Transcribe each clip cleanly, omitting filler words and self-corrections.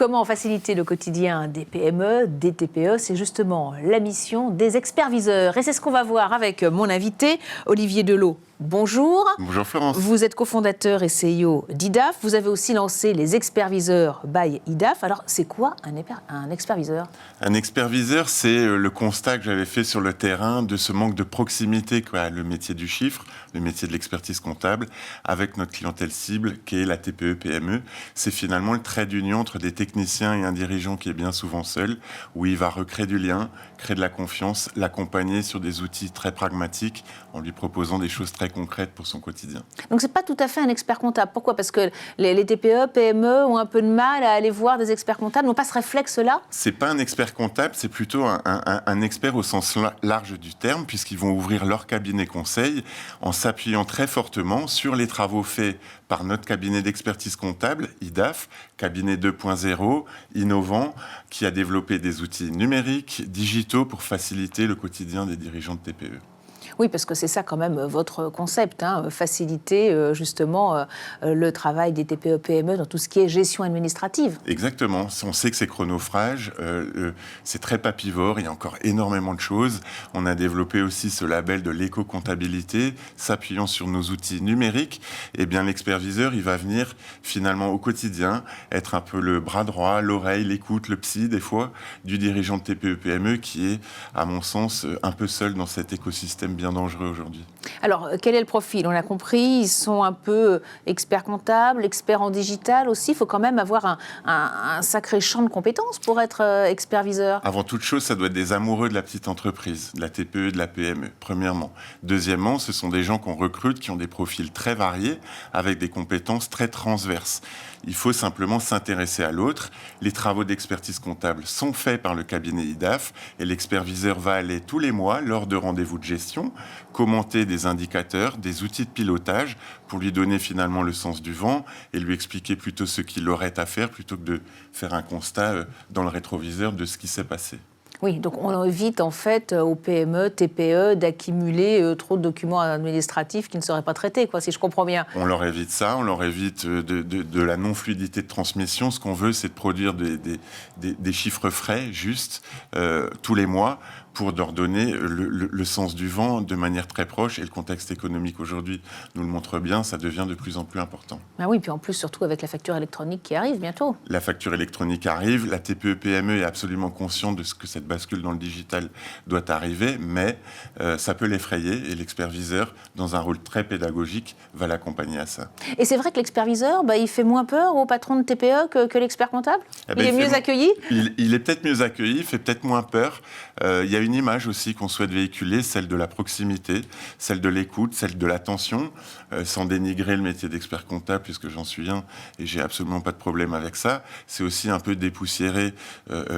Comment faciliter le quotidien des PME, des TPE? C'est justement la mission des experts-viseurs. Et c'est ce qu'on va voir avec mon invité, Olivier Delot. Bonjour. Bonjour Florence. Vous êtes cofondateur et CEO d'IDAF. Vous avez aussi lancé les experts-viseurs by IDAF. Alors, c'est quoi un expert-viseur? Un expert-viseur, c'est le constat que j'avais fait sur le terrain de ce manque de proximité qu'a le métier du chiffre, le métier de l'expertise comptable, avec notre clientèle cible, qui est la TPE-PME. C'est finalement le trait d'union entre des techniciens et un dirigeant qui est bien souvent seul, où il va recréer du lien, créer de la confiance, l'accompagner sur des outils très pragmatiques, en lui proposant des choses très concrètes pour son quotidien. Donc, ce n'est pas tout à fait un expert comptable. Pourquoi? Parce que les TPE, PME ont un peu de mal à aller voir des experts comptables, n'ont pas ce réflexe-là? Ce n'est pas un expert comptable, c'est plutôt un expert au sens large du terme, puisqu'ils vont ouvrir leur cabinet conseil en s'appuyant très fortement sur les travaux faits par notre cabinet d'expertise comptable, IDAF, cabinet 2.0, innovant, qui a développé des outils numériques, digitaux pour faciliter le quotidien des dirigeants de TPE. Oui, parce que c'est ça quand même votre concept, faciliter justement le travail des TPE-PME dans tout ce qui est gestion administrative. Exactement. On sait que c'est chronophage, c'est très papivore, il y a encore énormément de choses. On a développé aussi ce label de l'éco-comptabilité, s'appuyant sur nos outils numériques. Eh bien, l'expert-viseur, il va venir finalement au quotidien être un peu le bras droit, l'oreille, l'écoute, le psy, des fois, du dirigeant de TPE-PME qui est, à mon sens, un peu seul dans cet écosystème bien dangereux aujourd'hui. Alors, quel est le profil? On l'a compris, ils sont un peu experts comptables, experts en digital aussi. Il faut quand même avoir un sacré champ de compétences pour être expert-viseur. Avant toute chose, ça doit être des amoureux de la petite entreprise, de la TPE, de la PME, premièrement. Deuxièmement, ce sont des gens qu'on recrute, qui ont des profils très variés, avec des compétences très transverses. Il faut simplement s'intéresser à l'autre. Les travaux d'expertise comptable sont faits par le cabinet IDAF et l'expert-viseur va aller tous les mois, lors de rendez-vous de gestion, commenter des indicateurs, des outils de pilotage pour lui donner finalement le sens du vent et lui expliquer plutôt ce qu'il aurait à faire plutôt que de faire un constat dans le rétroviseur de ce qui s'est passé. Oui, donc on évite en fait aux PME, TPE d'accumuler trop de documents administratifs qui ne seraient pas traités, si je comprends bien. On leur évite ça, on leur évite de la non-fluidité de transmission. Ce qu'on veut, c'est de produire des chiffres frais, justes, tous les mois, pour leur donner le sens du vent de manière très proche. Et le contexte économique aujourd'hui nous le montre bien, ça devient de plus en plus important. Ah oui, puis en plus, surtout avec la facture électronique qui arrive bientôt. La facture électronique arrive, la TPE-PME est absolument consciente de ce que cette bascule dans le digital doit arriver, mais ça peut l'effrayer et l'expert-viseur, dans un rôle très pédagogique, va l'accompagner à ça. Et c'est vrai que l'expert-viseur, il fait moins peur au patron de TPE que l'expert comptable? Il est mieux accueilli? Il est peut-être mieux accueilli, il fait peut-être moins peur. Il y a une image aussi qu'on souhaite véhiculer, celle de la proximité, celle de l'écoute, celle de l'attention, sans dénigrer le métier d'expert comptable, puisque j'en suis un et j'ai absolument pas de problème avec ça. C'est aussi un peu dépoussiérer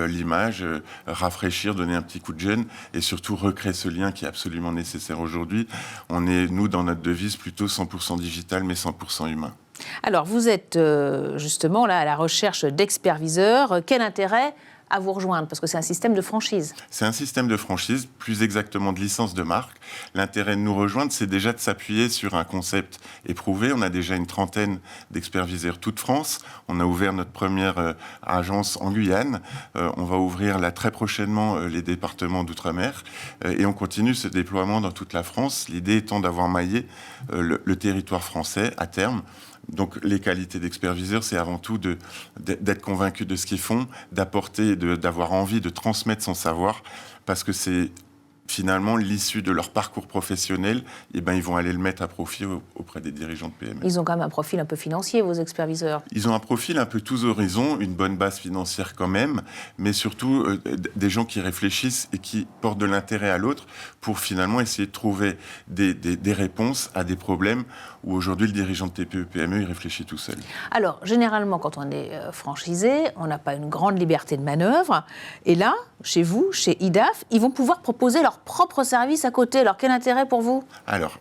l'image, rafraîchir, donner un petit coup de jeune et surtout recréer ce lien qui est absolument nécessaire aujourd'hui. On est, nous, dans notre devise, plutôt 100% digital, mais 100% humain. Alors, vous êtes justement là à la recherche d'experts-viseurs. Quel intérêt à vous rejoindre? Parce que c'est un système de franchise. C'est un système de franchise, plus exactement de licence de marque. L'intérêt de nous rejoindre, c'est déjà de s'appuyer sur un concept éprouvé. On a déjà une trentaine d'experts-viseurs toute France. On a ouvert notre première agence en Guyane. On va ouvrir là très prochainement les départements d'outre-mer. Et on continue ce déploiement dans toute la France. L'idée étant d'avoir maillé le territoire français à terme. Donc les qualités d'expert-viseur, c'est avant tout d'être convaincu de ce qu'ils font, d'apporter, d'avoir envie de transmettre son savoir, parce que c'est finalement l'issue de leur parcours professionnel, ils vont aller le mettre à profit auprès des dirigeants de PME. Ils ont quand même un profil un peu financier, vos experts-viseurs. Ils ont un profil un peu tous horizons, une bonne base financière quand même, mais surtout des gens qui réfléchissent et qui portent de l'intérêt à l'autre pour finalement essayer de trouver des réponses à des problèmes où aujourd'hui le dirigeant de TPE-PME, il réfléchit tout seul. Alors, généralement, quand on est franchisé, on n'a pas une grande liberté de manœuvre. Et là, chez vous, chez IDAF, ils vont pouvoir proposer leur propre service à côté. Alors, quel intérêt pour vous? Alors,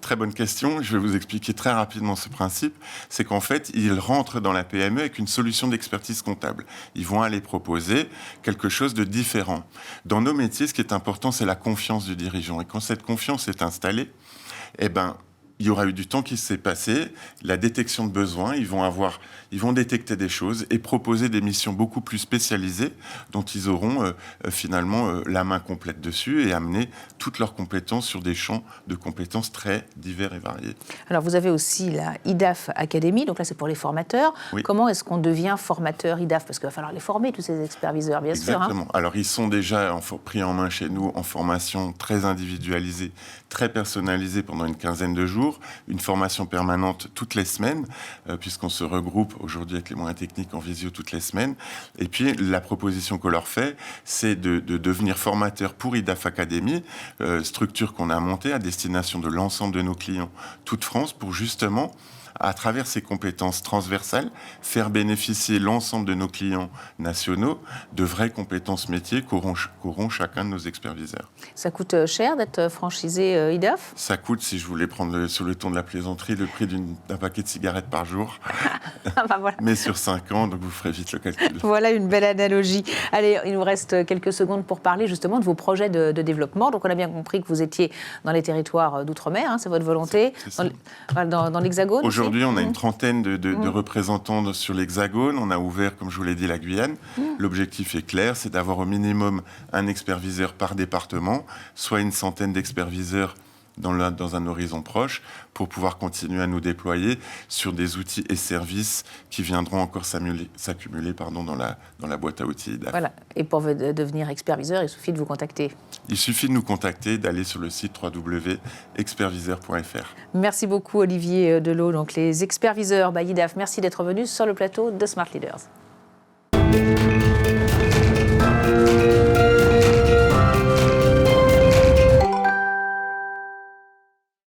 très bonne question. Je vais vous expliquer très rapidement ce principe. C'est qu'en fait, ils rentrent dans la PME avec une solution d'expertise comptable. Ils vont aller proposer quelque chose de différent. Dans nos métiers, ce qui est important, c'est la confiance du dirigeant. Et quand cette confiance est installée, il y aura eu du temps qui s'est passé, la détection de besoins, ils vont détecter des choses et proposer des missions beaucoup plus spécialisées dont ils auront finalement la main complète dessus et amener toutes leurs compétences sur des champs de compétences très divers et variés. Alors vous avez aussi la IDAF Academy, donc là c'est pour les formateurs. Oui. Comment est-ce qu'on devient formateur IDAF? Parce qu'il va falloir les former, tous ces expertviseurs, bien sûr. Exactement. Alors ils sont déjà pris en main chez nous en formation très individualisée, très personnalisée pendant une quinzaine de jours, une formation permanente toutes les semaines, puisqu'on se regroupe aujourd'hui avec les moyens techniques en visio toutes les semaines. Et puis la proposition qu'on leur fait, c'est de devenir formateur pour IDAF Academy, structure qu'on a montée à destination de l'ensemble de nos clients, toute France, pour justement, à travers ces compétences transversales, faire bénéficier l'ensemble de nos clients nationaux de vraies compétences métiers qu'auront chacun de nos expertviseurs. Ça coûte cher d'être franchisé IDAF? Ça coûte, si je voulais prendre sur le ton de la plaisanterie, le prix d'un paquet de cigarettes par jour. Ben voilà. Mais sur 5 ans, donc vous ferez vite le calcul. Voilà une belle analogie. Allez, il nous reste quelques secondes pour parler justement de vos projets de développement. Donc on a bien compris que vous étiez dans les territoires d'outre-mer, c'est votre volonté, dans l'Hexagone. Aujourd'hui, on a une trentaine de représentants sur l'Hexagone. On a ouvert, comme je vous l'ai dit, la Guyane. L'objectif est clair, c'est d'avoir au minimum un expertviseur par département, soit une centaine d'expertviseurs dans un horizon proche, pour pouvoir continuer à nous déployer sur des outils et services qui viendront encore s'accumuler dans la boîte à outils IDAF. Voilà. Et pour devenir expertviseur, il suffit de vous contacter. Il suffit de nous contacter, d'aller sur le site www.expertviseur.fr. Merci beaucoup Olivier Delot, donc les expertviseurs by IDAF. Merci d'être venu sur le plateau de Smart Leaders.